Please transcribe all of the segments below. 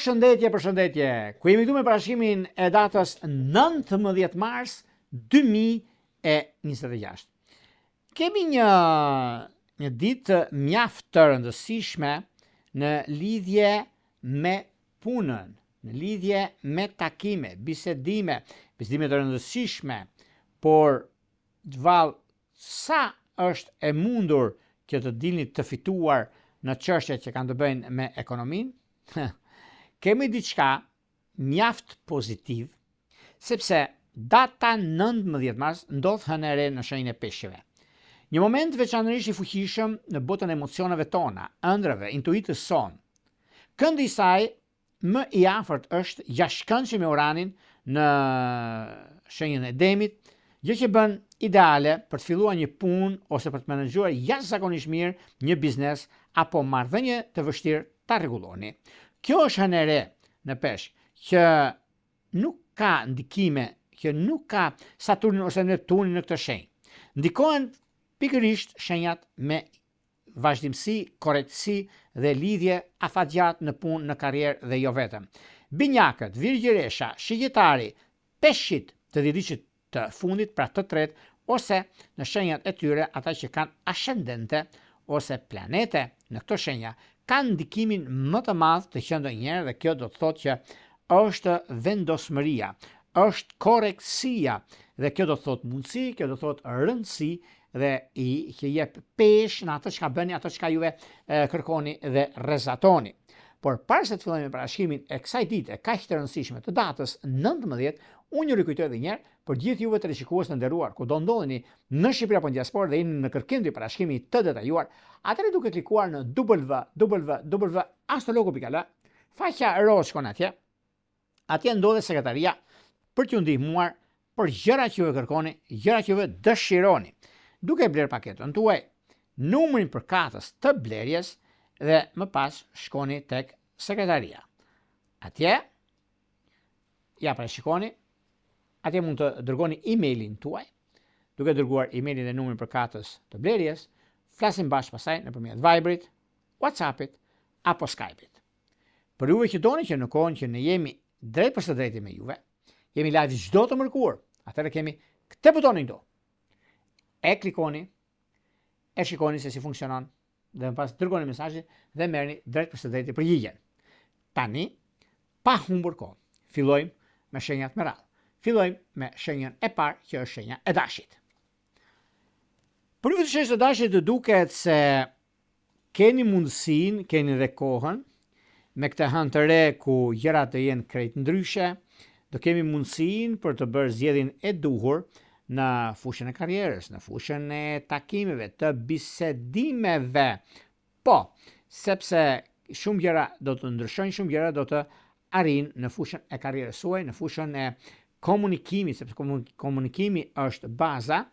Përshëndetje. Ku jemi këtu me parashimin e datës 19 mars 2026. Kemi një ditë mjaft të rëndësishme në lidhje me punën, në lidhje me takime, bisedime të rëndësishme, por vallë sa është e mundur që të dilni të fituar në çështjet që kanë të bëjnë me ekonominë. Kemi diçka mjaft pozitiv, sepse data 19 mars ndodh hënë e re në shenjën e peshqeve. Një moment veçanërisht i fuqishëm në botën e emocioneve tona, ëndrave, intuitës son. Këndi i saj më i afërt është jashtëkëndshi me Uranin në shenjën e Demit, gjë që bën ideale për të filluar një punë ose për të menaxhuar jashtëzakonisht mirë një biznes apo marrëdhënie të vështirë ta rregulloni. Kjo është hënë e re në peshk, që nuk ka ndikime, që nuk ka Saturnin ose Neptunin në këtë shenjë. Ndikohen pikërisht shenjat me vazhdimsi, korrektësi dhe lidhje afatgjatë në punë, në karrierë dhe jo vetëm. Binjakët, Virgjëresha, Shigjetari, Peshqit të dhjetë të fundit, pra të tretë, ose në shenjat e tyre ata që kanë ascendente ose planete në këto shenja, kanë ndikimin më të madh të që ndonjëherë, dhe kjo do të thotë që është vendosmëria, është korrektësia, dhe kjo do të thotë mundësi, kjo do të thotë rëndësi, dhe që jep pesh në atë çka bëni, atë çka juve kërkoni dhe rrezatoni. Por para se të fillojmë me parashikimin e kësaj dite kaq të rëndësishme të datës 19, unë ju rikujtoj edhe një herë për gjithë juve teleshikues të nderuar, ku do ndodheni në Shqipëri apo në diasporë dhe jeni në kërkim të parashikimit të detajuar, atëherë duke klikuar në www.astrologo.al, faqja roz shkon atje. Atje ndodhet sekretaria për t'ju ndihmuar për gjërat që ju kërkoni, gjërat që ju dëshironi. Duke bler paketën tuaj, numrin për katës të blerjes dhe më pas shkoni tek sekretaria. Atje ja parashikoni, atje mund të dërgoni emailin tuaj, duke dërguar emailin dhe numrin për katës të blerjes, flasim bashkë pasaj nëpërmjet Viberit, WhatsAppit apo Skype'it. Për juve që doni që në kohën që ne jemi drejt për së drejti me juve, jemi live çdo të mërkur, atëherë kemi këtë butonin këtu. E klikoni, e shikoni se si funksionon, dhe më pas dërgoni mesazhin dhe merrni drejt për së drejti përgjigjen. Tani, pa humbur kohë, fillojmë me shenjat me radhë. Fillojmë me shenjën e parë, që është shenja e Dashit. Për ju të shenjës e Dashit të duket se keni mundësinë, keni dhe kohën, me këtë hënë të re ku gjërat të jenë krejt ndryshe, do kemi mundësinë për të bërë zgjedhjen e duhur në fushën e karrierës, në fushën e takimeve, të bisedimeve. Po, sepse shumë gjëra do të ndryshojnë, shumë gjëra do të arrijnë në fushën e karrierës suaj, në fushën e komunikimit, sepse komunikimi është baza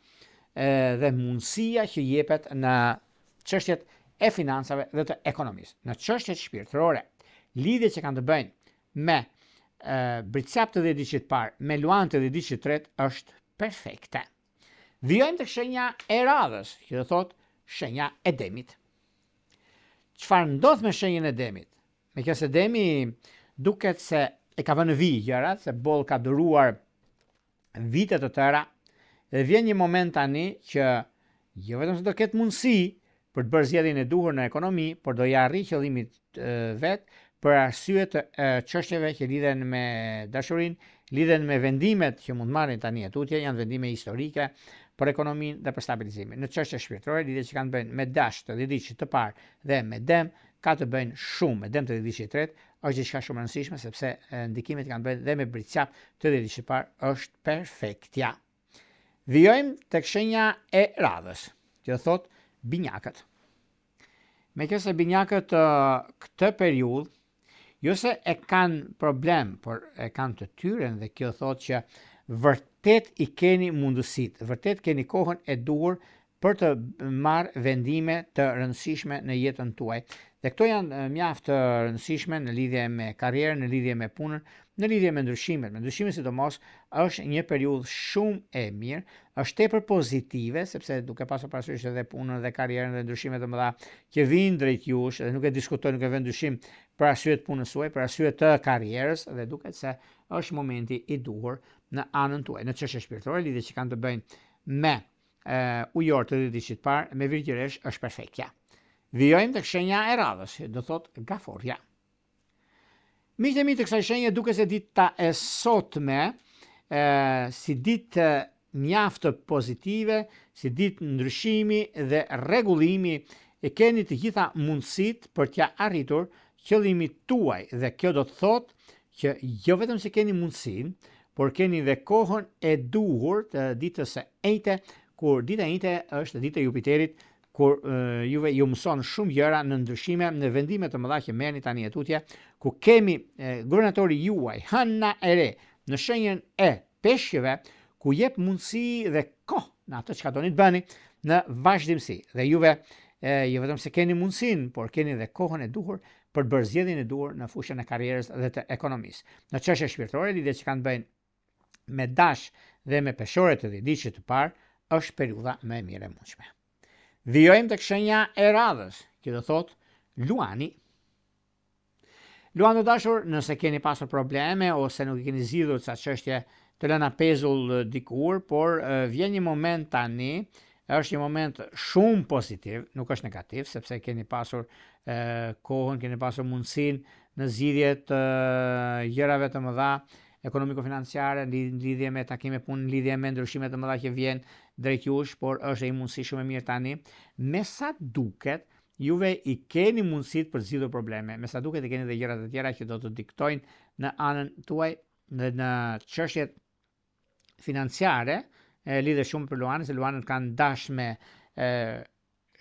dhe mundësia që jepet në çështjet e financave dhe të ekonomisë. Në çështjet shpirtërore, lidhjet që kanë të bëjnë me Britsap të dhjetë parë, me Luan të dhjetë tretë është perfekte. Vijojmë tek shenja e radhës, që do thotë shenja e Demit. Çfarë ndodh me shenjën e Demit? Me që se Demi duket se e ka vënë vijë gjërat, se boll ka duruar vite të tëra, dhe vjen një moment tani që jo vetëm se do ketë mundësi për të bërë zgjedhjen e duhur në ekonomi, por do ja arrijë qëllimit vet për arsye të çështjeve që lidhen me dashurinë, lidhen me vendimet që mund marrin tani tutje, janë vendime historike për ekonominë dhe për stabilizimin. Në çështje shpirtërore, lidhjet që kanë bëjnë me Dash të dhjetë të parë dhe me Dem ka të bëjnë shumë me Dem të dhjetë tretë, është diçka shumë e rëndësishme sepse ndikimet që kanë bëjnë dhe me Britsap të dhjetë parë është perfektja. Vijojmë tek shenja e radhës, që do thotë binjakët. Meqense binjakët këtë periudhë jo se e kanë problem, por e kanë të tyren, dhe kjo thotë që vërtet i keni mundësitë, vërtet keni kohën e duhur për të marrë vendime të rëndësishme në jetën tuaj. Dhe këto janë mjaft të rëndësishme në lidhje me karrierën, në lidhje me punën, në lidhje me ndryshimet. Me ndryshimet sidomos është një periudhë shumë e mirë, është tepër pozitive, sepse duke pasur parasysh edhe punën dhe karrierën dhe ndryshimet e mëdha që vijnë drejt jush, dhe nuk e diskutoj, nuk e vë ndryshim për arsye të punës suaj, për arsye të karrierës, dhe duket se është momenti i duhur në anën tuaj. Në çështje shpirtërore, lidhje që kanë të bëjnë me ujor të ditë shqiptar, me virgjëresh është perfektja. Vijojmë tek shenja e radhës, do thot gaforja. Miqtë e mi të kësaj shenje duke se dita e sotme si ditë mjaft pozitive, si ditë ndryshimi dhe rregullimi, e keni të gjitha mundësitë për t'ja arritur qëllimit tuaj, dhe kjo do të thotë që jo vetëm se keni mundësinë, por keni dhe kohën e duhur të ditës së njëjte, kur dita e njëjte është dita e Jupiterit, kur juve ju mëson shumë gjëra në ndryshime, në vendime të mëdha që merrni tani etutje, ku kemi guvernatori juaj, hëna e re, në shenjën e peshqeve, ku jep mundësi dhe kohë në atë çka doni të bëni në vazhdimsi. Dhe juve jo vetëm se keni mundësinë, por keni dhe kohën e duhur për të bërë zgjedhjen e duhur në fushën e karrierës dhe të ekonomisë. Në çështje shpirtërore, lidhje që kanë bëjnë me dash dhe me peshore të ditëshit të parë, është periudha më e mirë e mundshme. Vijojmë tek shenja e radhës, që do thot luani. Luani dashur, nëse keni pasur probleme ose nuk i keni zgjidhur ca çështje të lëna pezull dikur, por vjen një moment tani, është një moment shumë pozitiv, nuk është negativ, sepse keni pasur kohën, keni pasur mundësinë në zgjidhje të gjërave të mëdha ekonomiko-financiare, në lidhje me takime punë, në lidhje me ndryshimet të mëdha që vjen drejt jush, por është një mundësi shumë e mirë tani. Me sa duket, juve i keni mundësitë për të zgjidhur probleme. Me sa duket i keni dhe gjëra të tjera që do të diktojnë në anën tuaj, në çështjet financiare, lidhe shumë për luanët, se luanët kanë dash me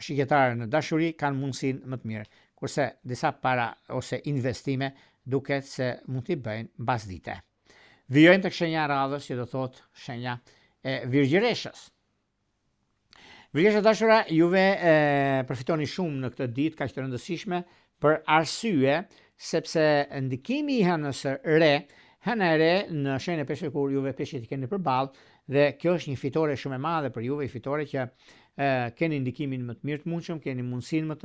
shikjetarë në dashuri, kanë mundësinë më të mirë. Kurse disa para ose investime duket se mund t'i bëjnë mbasdite. Vijojmë tek shenja e radhës, që do thot shenja e virgjëreshës. Virgjëresha dashura, juve përfitoni shumë në këtë ditë kaq të rëndësishme, për arsye sepse ndikimi i hënës së re, hëna e re në shenjën e peshqit, kur juve peshqit i keni përballë, dhe kjo është një fitore shumë e madhe për juve, fitore që keni ndikimin më të mirë të mundshëm, keni mundësinë më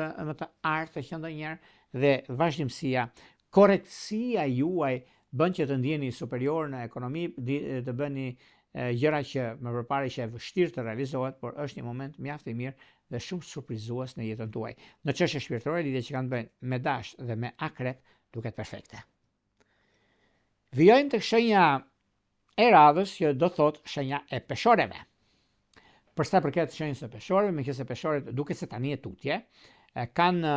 të artë të qenë ndonjëherë, dhe vazhdimësia, korrektësia juaj bën që të ndjeni superior në ekonomi, të bëni gjëra që më përpara ishte vështirë të realizohet, por është një moment mjaft i mirë dhe shumë surprizues në jetën tuaj. Në çështje shpirtërore, lidhje që kanë bëjnë me dash dhe me akrep, duket perfekte. Vijojmë tek shenja e radhës, që do thot shenja e peshoreve. Për sa përket shenjës së peshoreve, meqenëse peshoret duket se tani e tutje, kanë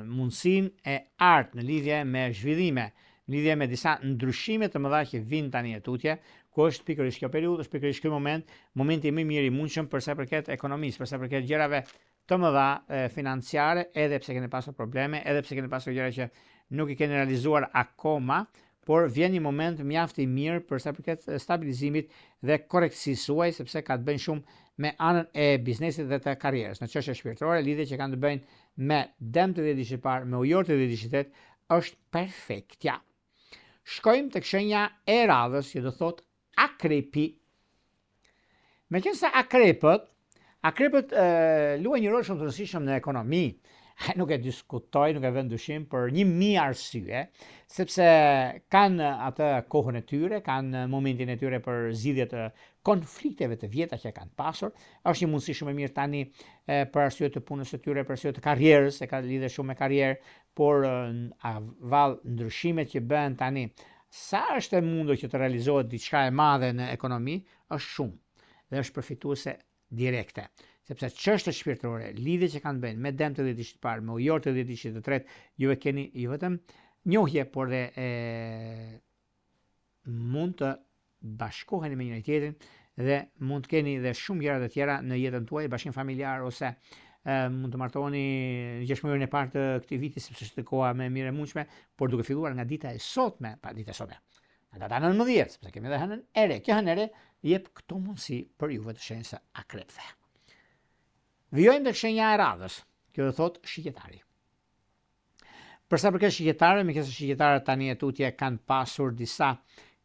mundësinë e artë në lidhje me zhvillime, në lidhje me disa ndryshime të mëdha që vijnë tani e tutje, ku është pikërisht kjo periudhë, është pikërisht ky momenti më i mirë i mundshëm për sa përket ekonomisë, për sa përket gjërave të mëdha financiare, edhe pse keni pasur probleme, edhe pse keni pasur gjëra që nuk i keni realizuar akoma, por vjen një moment mjaft i mirë për sa përket stabilizimit dhe korrektësisë suaj, sepse ka të bëjnë shumë me anën e biznesit dhe të karrierës. Në çështje shpirtërore, lidhje që kanë të bëjnë me dëm të ditëshit parë, me ujor të ditëshit, është perfektja. Shkojmë tek shenja e radhës, që do thot akrepi. Meqense akrepët luajnë një rol shumë të rëndësishëm në ekonomi, nuk e diskutoj, nuk e vë ndyshim për 1000 arsye, sepse kanë atë kohën e tyre, kanë momentin e tyre për zgjidhje të konflikteve të vjetra që kanë pasur. Është një mundësi shumë e mirë tani për arsye të punës së tyre, për arsye të karrierës, se ka lidhje shumë me karrierë, por vallë ndryshimet që bëhen tani, sa është e mundur që të realizohet diçka e madhe në ekonomi, është shumë dhe është përfituese direkte. Sepse çështjet shpirtërore, lidhje që kanë bënë me dëm të ditëshit të parë, me ujor të ditëshit të tretë, juve keni jo vetëm njohje, por dhe mund të bashkoheni me njëri tjetrin dhe mund të keni dhe shumë gjëra të tjera në jetën tuaj, bashkim familjar, ose mund të martoheni në 6 muajin e parë të këtij viti, sepse është koha më e mirë e mundshme, por duke filluar nga dita e sotme, nga data 19, sepse kemi edhe hënën e re. Kjo hënë e re jep këto mundësi për juve të shenjës së akrepëve. Vijojmë tek shenja e radhës. Kjo do thotë shqiptari. Për sa përket shqiptarëve, me kësaj shqiptarët tani e tutje kanë pasur disa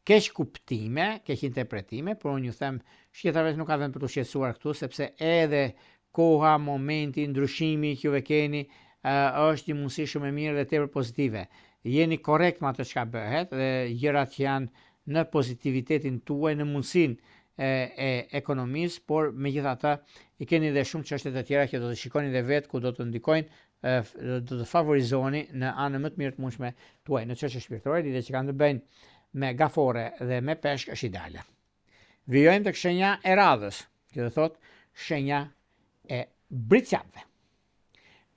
keq kuptime, keq interpretime, por unë ju them shqiptarëve nuk ka vend për të shqetësuar këtu, sepse edhe koha, momenti, ndryshimi që juve keni është një mundësi shumë e mirë dhe tepër pozitive. Jeni korrekt me atë çka bëhet dhe gjërat që janë në pozitivitetin tuaj, në mundësinë e ekonomisë, por megjithatë i keni edhe shumë çështje të tjera që do të shikoni dhe vetë ku do të ndikojnë, do të favorizoni në anën më të mirë të mundshme tuaj. Në çështje shpirtërore, lidhje që kanë të bëjnë me gafore dhe me peshk është ideale. Vijojmë tek shenja e radhës, që do thotë shenja e bricapëve.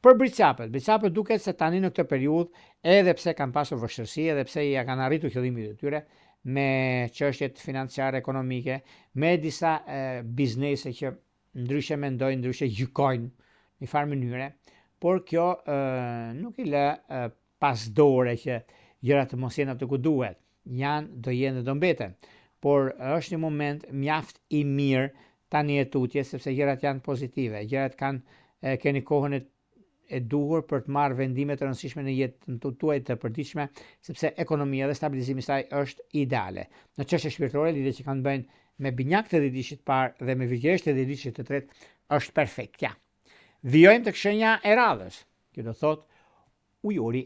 Për bricapët duket se tani në këtë periudhë, edhe pse kanë pasur vështirësi, edhe pse ja kanë arritur qëllimit e tyre me çështjet financiare ekonomike, me disa biznese që ndryshe mendojnë, ndryshe gjykojnë në farë mënyre, por kjo nuk i lë pas dore që gjërat të mos jenë aty ku duhet. Do jenë dhe do mbeten. Por është një moment mjaft i mirë tani e tutje, sepse gjërat janë pozitive. Gjërat keni kohën e duhur për të marrë vendime të rëndësishme në jetën tuaj të përditshme, sepse ekonomia dhe stabilizimi i saj është ideale. Në çështje shpirtërore, lidhje që kanë bëjnë me binjak të dhjetëdijshit të parë dhe me vigjesh të dhjetëdijshit të tretë është perfektja. Vijojmë tek shenja e radhës, që do thotë ujori.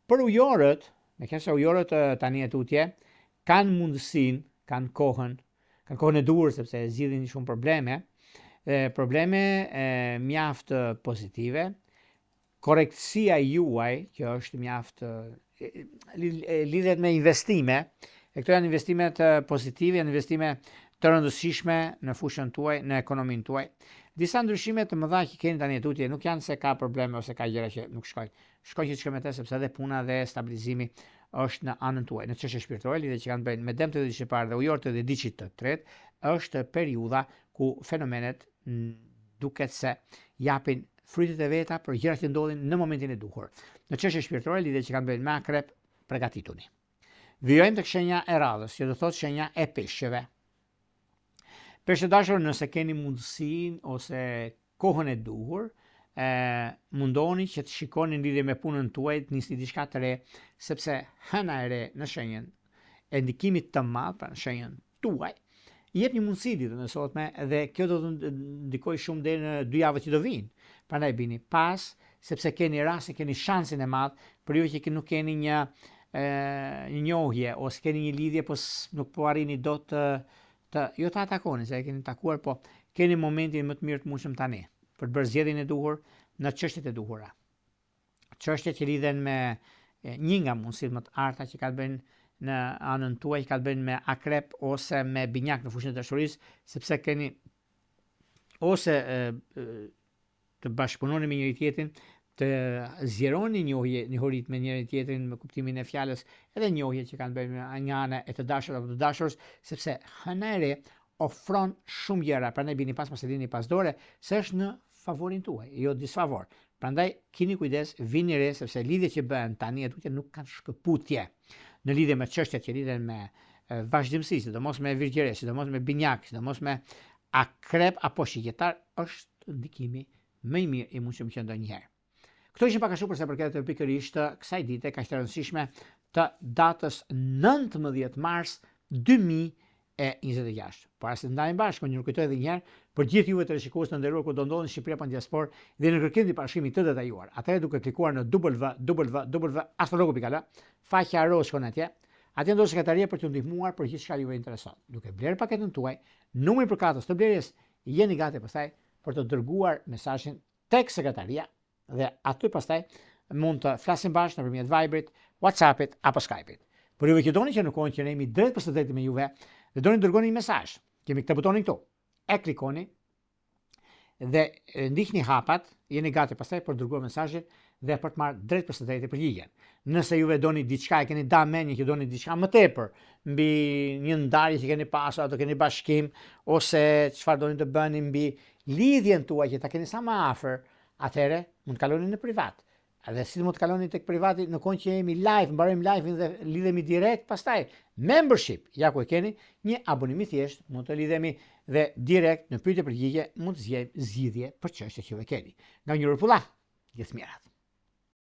Për ujorët, me kësa ujorët tani e tutje, kanë mundësinë, kanë kohën e duhur sepse zgjidhin shumë probleme mjaft pozitive. Korrektësia juaj, që është mjaft lidhet me investime, e këto janë investimet pozitive, janë investime të rëndësishme në fushën tuaj, në ekonominë tuaj. Disa ndryshime të mëdha që keni tani e tutje nuk janë se ka probleme ose ka gjëra që nuk shkojnë. Shkojnë që të shkojnë sepse edhe puna dhe stabilizimi është në anën tuaj. Në çështje shpirtërore, lidhje që kanë bëjnë me dëm të dhjetëdijshit të parë dhe ujor të dhjetëdijshit të tretë, është periudha ku fenomenet duket se japin frytet e veta për gjërat që ndodhin në momentin e duhur. Në çështje shpirtërore, lidhje që kanë bëjnë me akrep, përgatituni. Vijojmë tek shenja e radhës, që do thotë shenja e peshqeve. Peshë dashur, nëse keni mundësinë ose kohën e duhur, mundoni që të shikoni në lidhje me punën tuaj, të nisni diçka të re, sepse hëna e re në shenjën e ndikimit të madh në shenjën tuaj, jep një mundësi ditën e sotme dhe kjo do të ndikojë shumë deri në 2 javët që do vinë. Prandaj bini pas, sepse keni rastin, keni shansin e madh për ju që nuk keni një njohje ose keni një lidhje, po nuk po arrini dot jo të atakoni, se e keni takuar, po keni momentin më të mirë të mundshëm tani për të bërë zgjedhjen e duhur në çështjet e duhura. Çështjet që lidhen me një nga mundësitë më të arta që ka të bëjnë në anën tuaj, që ka të bëjnë me akrep ose me binjak në fushën e dashurisë, sepse keni ose të bashkëpunoni me njëri tjetrin, të zgjeroni njohuritë me njëri tjetrin me kuptimin e fjalës, edhe njohje që kanë bëjnë nga ana e të dashur apo të dashurs, sepse hëna e re ofron shumë gjëra. Prandaj bini pas e dini pas dore se është në favorin tuaj, jo disfavor. Prandaj keni kujdes, vini re, sepse lidhjet që bëhen tani e tutje nuk kanë shkëputje. Në lidhje me çështjet që lidhen me vazhdimsi, sidomos me virgjëre, sidomos me binjak, sidomos me akrep apo shigjetar, është ndikimi më i mirë i mundshëm që ndonjëherë. Këto ishin pak a shumë përsa përket pikërisht kësaj dite kaq të rëndësishme të datës 19 mars 2026. Para se të ndajmë bashkë, unë ju kujtoj edhe një herë për gjithë juve të shikues të nderuar ku do ndodhen në Shqipëri apo në diasporë dhe në kërkim të parashikimit të detajuar. Atëherë duke klikuar në www.astrologo.al, faqja ro shkon atje. Atje ndodhet sekretaria për t'ju ndihmuar për gjithçka juve intereson. Duke blerë paketën tuaj, numrin përkatës të blerjes, jeni gati pastaj për të dërguar mesazhin tek sekretaria dhe aty pastaj mund të flasim bashkë nëpërmjet Viberit, WhatsAppit apo Skypeit. Por juve që doni që në kohën që ne jemi drejt për së drejti me juve, dhe doni të dërgoni një mesazh, kemi këtë butonin këtu. E klikoni dhe ndiqni hapat, jeni gati pastaj për të dërguar mesazhin dhe për të marrë drejt për së drejti përgjigjen. Nëse juve doni diçka, e keni damenje që doni diçka më tepër mbi një ndarje që keni pasur, ato keni bashkim ose çfarë doni të bëni mbi lidhjen tuaj që ta keni sa më afër, atëherë mund të kaloni në privat. Edhe si mund të kaloni tek privati në kohë që jemi live, mbarojmë live-in dhe lidhemi direkt, pastaj membership, ja ku e keni, një abonim i thjesht, mund të lidhemi dhe direkt në pyetje përgjigje mund të zgjidhje për çështjet që e keni. Nga një rrëpulla, gjithë mirat.